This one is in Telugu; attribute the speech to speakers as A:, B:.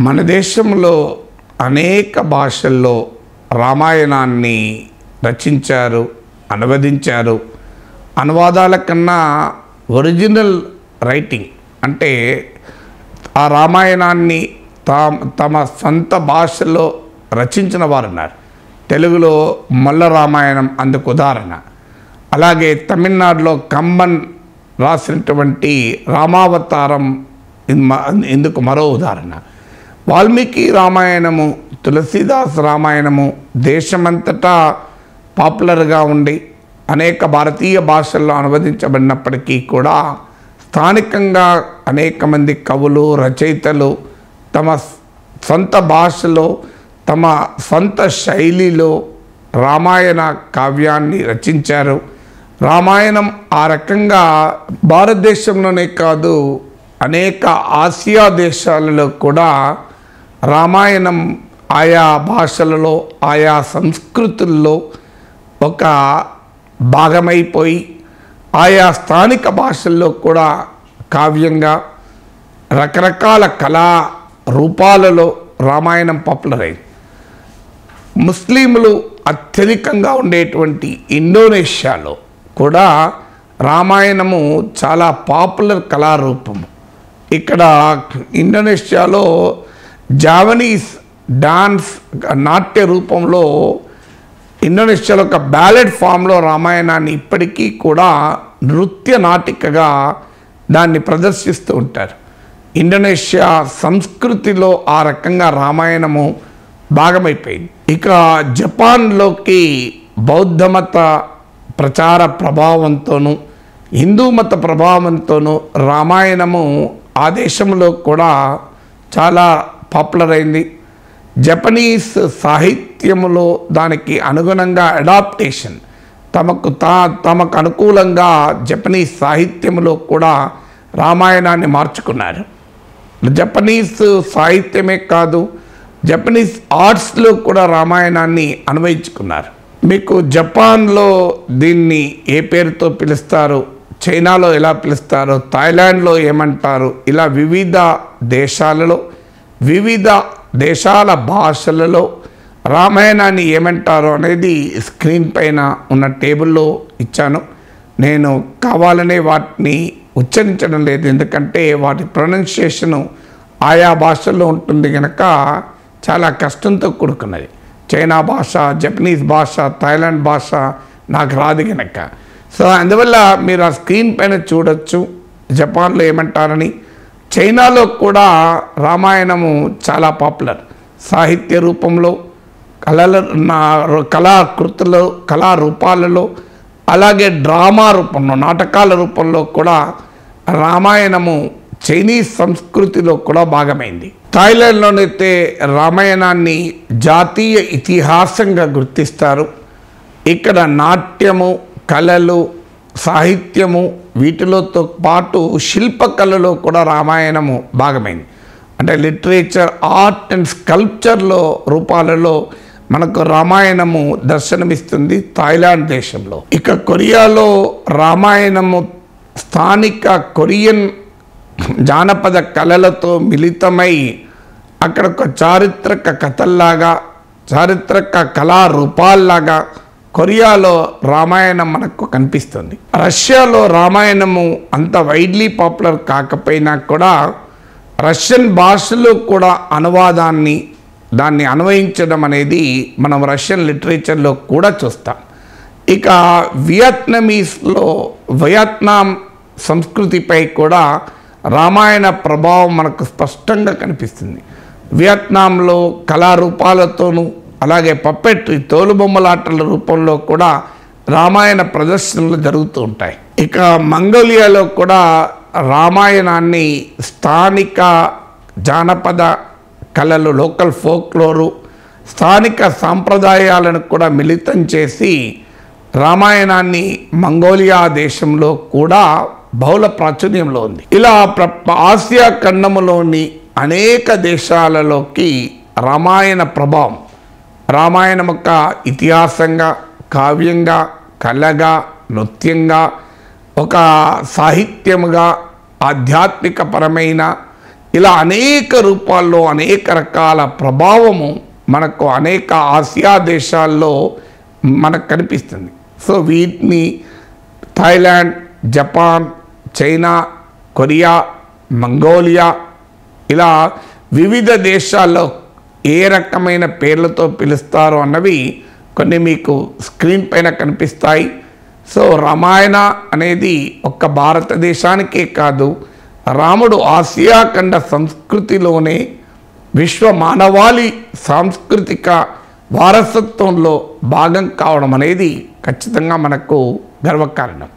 A: మన దేశంలో అనేక భాషల్లో రామాయణాన్ని రచించారు, అనువదించారు. అనువాదాల కన్నా ఒరిజినల్ రైటింగ్ అంటే ఆ రామాయణాన్ని తమ సొంత భాషలో రచించిన వారు ఉన్నారు. తెలుగులో మొల్ల రామాయణం అందుకు ఉదాహరణ. అలాగే తమిళనాడులో కంబన్ రాసినటువంటి రామావతారం ఇందుకు మరో ఉదాహరణ. వాల్మీకి రామాయణము, తులసీదాస్ రామాయణము దేశమంతటా పాపులర్గా ఉండి అనేక భారతీయ భాషల్లో అనువదించబడినప్పటికీ కూడా స్థానికంగా అనేక మంది కవులు, రచయితలు తమ సొంత భాషలో, తమ సొంత శైలిలో రామాయణ కావ్యాన్ని రచించారు. రామాయణం ఆ రకంగా భారతదేశంలోనే కాదు, అనేక ఆసియా దేశాలలో కూడా రామాయణం ఆయా భాషలలో, ఆయా సంస్కృతుల్లో ఒక భాగమైపోయి ఆయా స్థానిక భాషల్లో కూడా కావ్యంగా రకరకాల కళా రూపాలలో రామాయణం పాపులర్ అయింది. ముస్లింలు అత్యధికంగా ఉండేటువంటి ఇండోనేషియాలో కూడా రామాయణము చాలా పాపులర్ కళారూపము. ఇక్కడ ఇండోనేషియాలో జావనీస్ డాన్స్ నాట్య రూపంలో ఇండోనేషియాలో ఒక బ్యాలెడ్ ఫామ్లో రామాయణాన్ని ఇప్పటికీ కూడా నృత్య నాటికగా దాన్ని ప్రదర్శిస్తూ ఉంటారు. ఇండోనేషియా సంస్కృతిలో ఆ రకంగా రామాయణము భాగమైపోయింది. ఇక జపాన్లోకి బౌద్ధమత ప్రచార ప్రభావంతోనూ హిందూ మత ప్రభావంతోనూ రామాయణము ఆ దేశంలో కూడా చాలా పాపులర్ అయింది. జపనీస్ సాహిత్యములో దానికి అనుగుణంగా అడాప్టేషన్ తమకు అనుకూలంగా జపనీస్ సాహిత్యములో కూడా రామాయణాన్ని మార్చుకున్నారు. జపనీస్ సాహిత్యమే కాదు, జపనీస్ ఆర్ట్స్లో కూడా రామాయణాన్ని అన్వయించుకున్నారు. మీకు జపాన్లో దీన్ని ఏ పేరుతో పిలుస్తారు, చైనాలో ఎలా పిలుస్తారు, థాయిలాండ్లో ఏమంటారు, ఇలా వివిధ దేశాలలో వివిధ దేశాల భాషలలో రామాయణాన్ని ఏమంటారో అనేది స్క్రీన్ పైన ఉన్న టేబుల్లో ఇచ్చాను. నేను కావాలనే వాటిని ఉచ్చరించడం లేదు, ఎందుకంటే వాటి ప్రొనౌన్సియేషను ఆయా భాషల్లో ఉంటుంది కనుక చాలా కష్టంతో కూడుకున్నది. చైనా భాష, జపనీస్ భాష, థాయిలాండ్ భాష నాకు రాదు కనుక. సో అందువల్ల మీరు ఆ స్క్రీన్ పైన చూడొచ్చు జపాన్లో ఏమంటారని. చైనాలో కూడా రామాయణము చాలా పాపులర్ సాహిత్య రూపంలో, కళాకృతులు, కళారూపాలలో, అలాగే డ్రామా రూపంలో, నాటకాల రూపంలో కూడా రామాయణము చైనీస్ సంస్కృతిలో కూడా భాగమైంది. థాయిలాండ్లోనైతే రామాయణాన్ని జాతీయ ఇతిహాసంగా గుర్తిస్తారు. ఇక్కడ నాట్యము, కళలు, సాహిత్యము వీటిలోతో పాటు శిల్పకళలో కూడా రామాయణము భాగమైంది. అంటే లిటరేచర్, ఆర్ట్ అండ్ స్కల్ప్చర్లో రూపాలలో మనకు రామాయణము దర్శనమిస్తుంది థాయిలాండ్ దేశంలో. ఇక కొరియాలో రామాయణము స్థానిక కొరియన్ జానపద కళలతో మిళితమై అక్కడ ఒక చారిత్రక కథల్లాగా, చారిత్రక కళారూపాల్లాగా కొరియాలో రామాయణం మనకు కనిపిస్తుంది. రష్యాలో రామాయణము అంత వైడ్లీ పాపులర్ కాకపోయినా కూడా రష్యన్ భాషలో కూడా దాన్ని అన్వయించడం అనేది మనం రష్యన్ లిటరేచర్లో కూడా చూస్తాం. ఇక వియత్నాం సంస్కృతిపై కూడా రామాయణ ప్రభావం మనకు స్పష్టంగా కనిపిస్తుంది. వియత్నాంలో కళారూపాలతోనూ అలాగే పప్పెట్రీ, తోలుబొమ్మలాటల రూపంలో కూడా రామాయణ ప్రదర్శనలు జరుగుతూ ఉంటాయి. ఇక మంగోలియాలో కూడా రామాయణాన్ని స్థానిక జానపద కళలు, లోకల్ ఫోక్లోరు, స్థానిక సాంప్రదాయాలను కూడా మిళితం చేసి రామాయణాన్ని మంగోలియా దేశంలో కూడా బహుళ ప్రాచుర్యంలో ఉంది. ఇలా ఆసియా ఖండములోని అనేక దేశాలలోకి రామాయణ ప్రభావం, రామాయణం యొక్క ఇతిహాసంగా, కావ్యంగా, కళగా, నృత్యంగా, ఒక సాహిత్యముగా, ఆధ్యాత్మిక పరమైన ఇలా అనేక రూపాల్లో అనేక రకాల ప్రభావము మనకు అనేక ఆసియా దేశాల్లో మనకు కనిపిస్తుంది. సో వీటిని Thailand, Japan, China, Korea, Mongolia ఇలా వివిధ దేశాల్లో ఏ రకమైన పేర్లతో పిలుస్తారో అన్నవి కొన్ని మీకు స్క్రీన్ పైన కనిపిస్తాయి. సో రామాయణ అనేది ఒక్క భారతదేశానికే కాదు, రాముడు ఆసియా ఖండ సంస్కృతిలోనే విశ్వ మానవాళి సాంస్కృతిక వారసత్వంలో భాగం కావడం అనేది ఖచ్చితంగా మనకు గర్వకారణం.